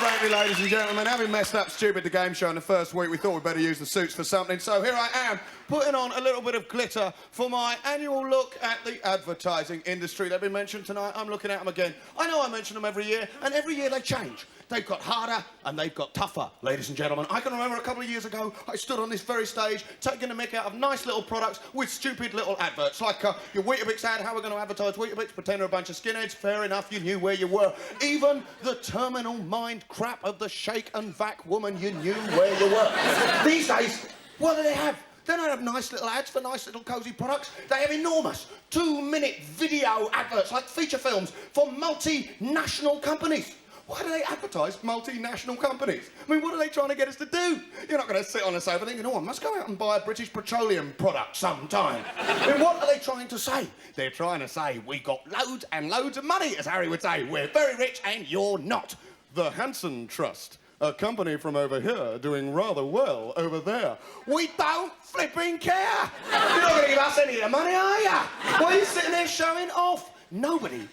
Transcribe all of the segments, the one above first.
frankly, ladies and gentlemen, having messed up Stupid the Game Show in the first week, we thought we'd better use the suits for something. So here I am, putting on a little bit of glitter for my annual look at the advertising industry. They've been mentioned tonight. I'm looking at them again. I know I mention them every year, and every year they change. They've got harder and they've got tougher, ladies and gentlemen. I can remember a couple of years ago, I stood on this very stage taking the mick out of nice little products with stupid little adverts. Like your Weetabix ad, how we're going to advertise Weetabix, pretend they're a bunch of skinheads. Fair enough, you knew where you were. Even the terminal mind crap of the shake and vac woman, you knew where you were. These days, what do they have? They don't have nice little ads for nice little cosy products. They have enormous 2-minute video adverts, like feature films, for multinational companies. Why do they advertise multinational companies? I mean, what are they trying to get us to do? You're not going to sit on a sofa thinking, oh, I must go out and buy a British Petroleum product sometime. I mean, what are they trying to say? They're trying to say, we got loads and loads of money, as Harry would say. We're very rich and you're not. The Hanson Trust, a company from over here doing rather well over there. We don't flipping care. You're not going to give us any of the money, are you? Why are you sitting there showing off? Nobody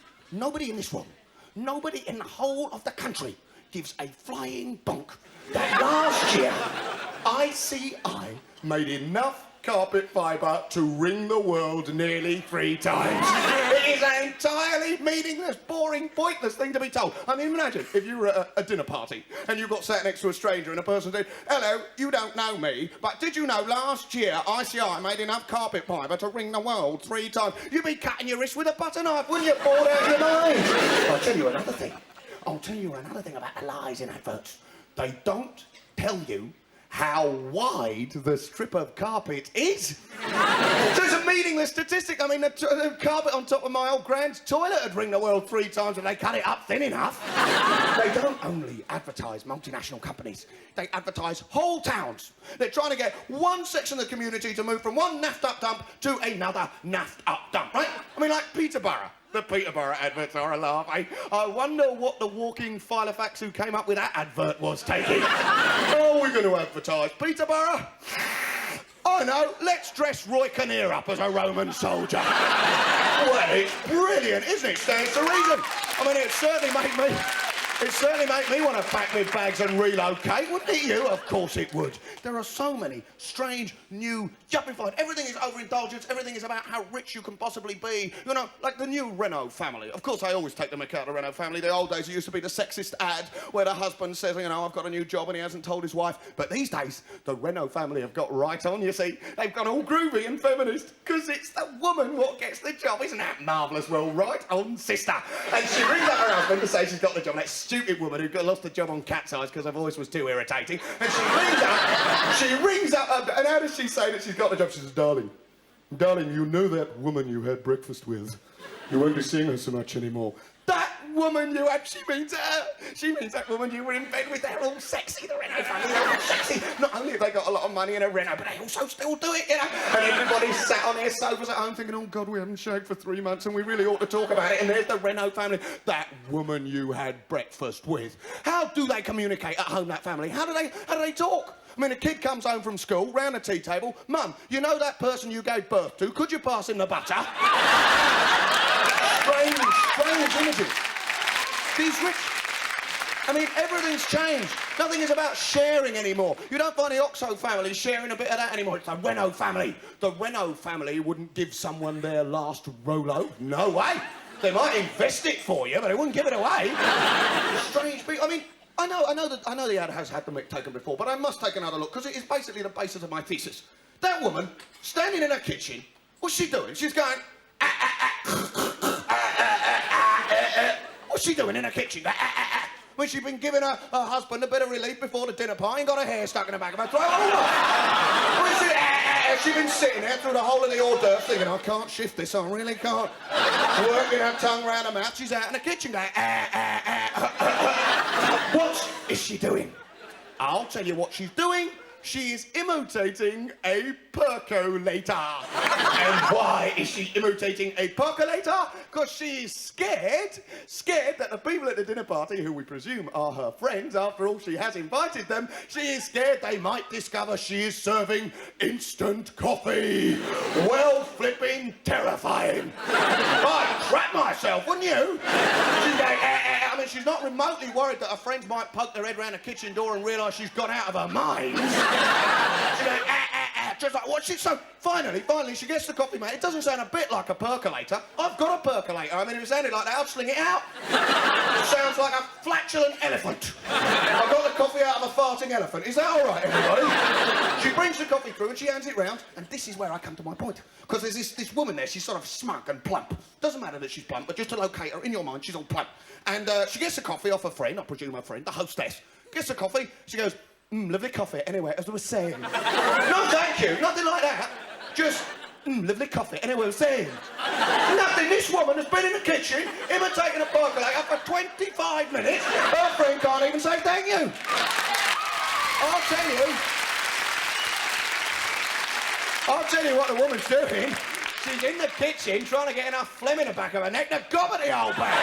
in this room, nobody in the whole of the country gives a flying bonk that last year ICI made enough carpet fibre to ring the world nearly 3 times. It is an entirely meaningless, boring, pointless thing to be told. I mean, imagine if you were at a dinner party and you got sat next to a stranger and a person said, hello, you don't know me, but did you know last year ICI made enough carpet fibre to ring the world 3 times? You'd be cutting your wrist with a butter knife, wouldn't you? Bored out of your mind. I'll tell you another thing. I'll tell you another thing about the lies in adverts. They don't tell you how wide the strip of carpet is. So it's a meaningless statistic. I mean, the carpet on top of my old grand's toilet would ring the world 3 times if they cut it up thin enough. They don't only advertise multinational companies, they advertise whole towns. They're trying to get one section of the community to move from one naffed-up dump to another naffed-up dump, right? I mean, like Peterborough. The Peterborough adverts are a laugh, eh? I wonder what the walking Filofax who came up with that advert was taking. Oh, we're going to advertise Peterborough? I know, let's dress Roy Kinnear up as a Roman soldier. Well, it's brilliant, isn't it? Stands to reason. I mean, it certainly made me want to pack my bags and relocate, wouldn't it, you? Of course it would. There are so many strange, new, yuppified. Everything is overindulgence. Everything is about how rich you can possibly be. You know, like the new Renault family. Of course, I always take the mick out of the Renault family. The old days, it used to be the sexist ad where the husband says, you know, I've got a new job and he hasn't told his wife. But these days, the Renault family have got right on, you see. They've gone all groovy and feminist because it's the woman what gets the job. Isn't that marvellous? Well, right on, sister. And she rings up her husband to say she's got the job. That stupid woman who lost the job on Cat's Eyes because her voice was too irritating. And she rings up, and how does she say that she's got the job? She says, darling, you know that woman you had breakfast with. You won't be seeing her so much anymore. That woman you had, she means her. She means that woman you were in bed with. They're all sexy, the Renault family, they're all sexy. Not only have they got a lot of money in a Renault, but they also still do it, you know. And everybody's sat on their sofas at home thinking, oh, God, we haven't shagged for 3 months and we really ought to talk about it. And there's the Renault family. That woman you had breakfast with. How do they communicate at home, that family? How do they talk? I mean, a kid comes home from school, round the tea table. Mum, you know that person you gave birth to? Could you pass him the butter? Strange images. These rich... I mean, everything's changed. Nothing is about sharing anymore. You don't find the Oxo family sharing a bit of that anymore. It's the Renault family. The Renault family wouldn't give someone their last Rolo. No way. They might invest it for you, but they wouldn't give it away. Strange people. I mean, I know the ad has had the mick taken before, but I must take another look, because it is basically the basis of my thesis. That woman, standing in her kitchen, what's she doing? She's going... What's she doing in her kitchen? When she's been giving her husband a bit of relief before the dinner party and got her hair stuck in the back of her throat. She's been sitting there through the whole of the hors d'oeuvre thinking, I can't shift this, I really can't. Working her tongue round her mouth, she's out in the kitchen going, What is she doing? I'll tell you what she's doing. She is imitating a percolator. And why is she imitating a percolator? Because she is scared that the people at the dinner party, who we presume are her friends, after all, she has invited them, she is scared they might discover she is serving instant coffee. Well, flipping terrifying. I'd crap myself, wouldn't you? She's going, I mean, she's not remotely worried that her friends might poke their head round the kitchen door and realise she's gone out of her mind. She goes, just like, what's it? So, finally, she gets the coffee, mate. It doesn't sound a bit like a percolator. I've got a percolator. I mean, if it sounded like that, I'd sling it out. It sounds like a flatulent elephant. I've got the coffee out of a farting elephant. Is that all right, everybody? She brings the coffee through and she hands it round, and this is where I come to my point. Because there's this woman there, she's sort of smug and plump. Doesn't matter that she's plump, but just to locate her, in your mind, she's all plump. And she gets the coffee off her friend, I presume her friend, the hostess. Gets the coffee, she goes, lovely coffee. Anyway, as I was saying. No, thank you, nothing like that. Just, lovely coffee. Anyway, I was saying. Nothing. This woman has been in the kitchen, imitating a percolator for 25 minutes. Her friend can't even say thank you. I'll tell you what the woman's doing. She's in the kitchen trying to get enough phlegm in the back of her neck to gob at the old bag.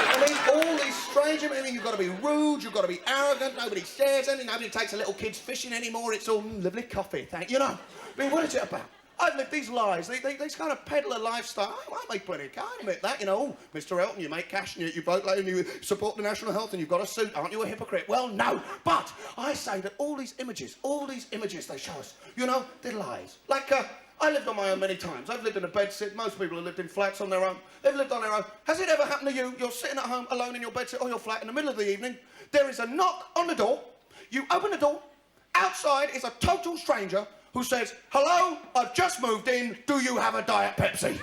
I mean, all these strange... I mean, you've got to be rude, you've got to be arrogant, nobody shares anything, nobody takes the little kids fishing anymore, it's all lovely coffee, thank you. You know, I mean, what is it about? I've lived these lies, they kind of peddle a lifestyle. I make plenty of cash, I admit that, you know. Oh, Mr. Elton, you make cash and you vote later and you support the national health and you've got a suit, aren't you a hypocrite? Well, no, but I say that all these images they show us, you know, they're lies. Like, I lived on my own many times. I've lived in a bedsit. Most people have lived in flats on their own. They've lived on their own. Has it ever happened to you? You're sitting at home alone in your bedsit or your flat in the middle of the evening. There is a knock on the door. You open the door. Outside is a total stranger who says, hello, I've just moved in. Do you have a Diet Pepsi?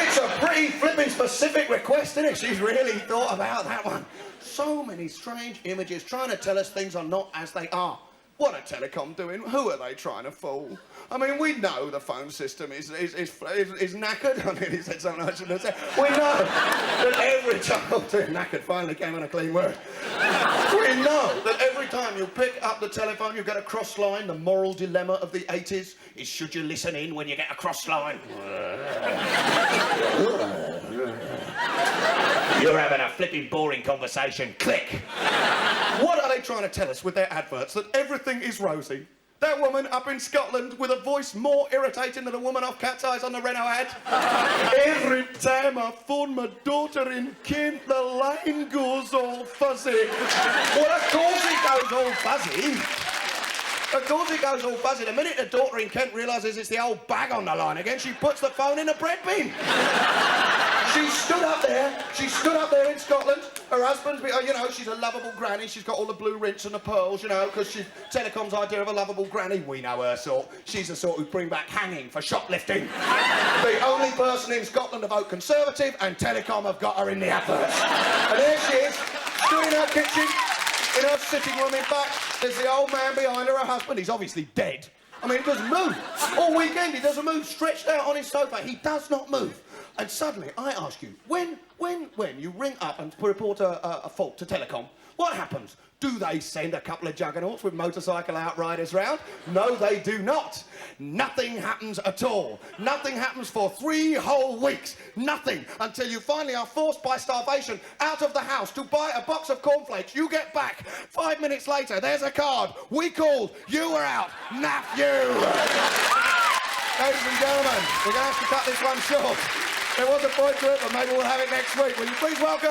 It's a pretty flipping specific request, isn't it? She's really thought about that one. So many strange images trying to tell us things are not as they are. What are Telecom doing? Who are they trying to fool? I mean, we know the phone system is knackered. I mean, he said something I shouldn't have said. We know that every time... Oh, dear, knackered finally came on a clean word. We know that every time you pick up the telephone, you get a cross line. The moral dilemma of the 80s is, should you listen in when you get a cross line? You're having a flipping boring conversation. Click. What are they trying to tell us with their adverts? That everything is rosy? That woman up in Scotland with a voice more irritating than the woman off Cat's Eyes on the Renault ad. Every time I phone my daughter in Kent, the line goes all fuzzy. Well, of course it goes all fuzzy. Of course it goes all fuzzy. The minute the daughter in Kent realises it's the old bag on the line again, she puts the phone in the bread bin. She stood up there in Scotland. Her husband's, you know, she's a lovable granny. She's got all the blue rinse and the pearls, you know, because she's Telecom's idea of a lovable granny. We know her sort. She's the sort who'd bring back hanging for shoplifting. The only person in Scotland to vote Conservative, and Telecom have got her in the adverts. And there she is, stood in her kitchen, in her sitting room, in fact. There's the old man behind her, her husband. He's obviously dead. I mean, he doesn't move. All weekend, he doesn't move, stretched out on his sofa. He does not move. And suddenly, I ask you, when you ring up and report a fault to Telecom, what happens? Do they send a couple of juggernauts with motorcycle outriders round? No, they do not. Nothing happens at all. Nothing happens for 3 whole weeks. Nothing. Until you finally are forced by starvation out of the house to buy a box of cornflakes. You get back. 5 minutes later, there's a card. We called. You were out. Naff you. Ladies and gentlemen, we're going to have to cut this one short. There was a point to it, but maybe we'll have it next week. Will you please welcome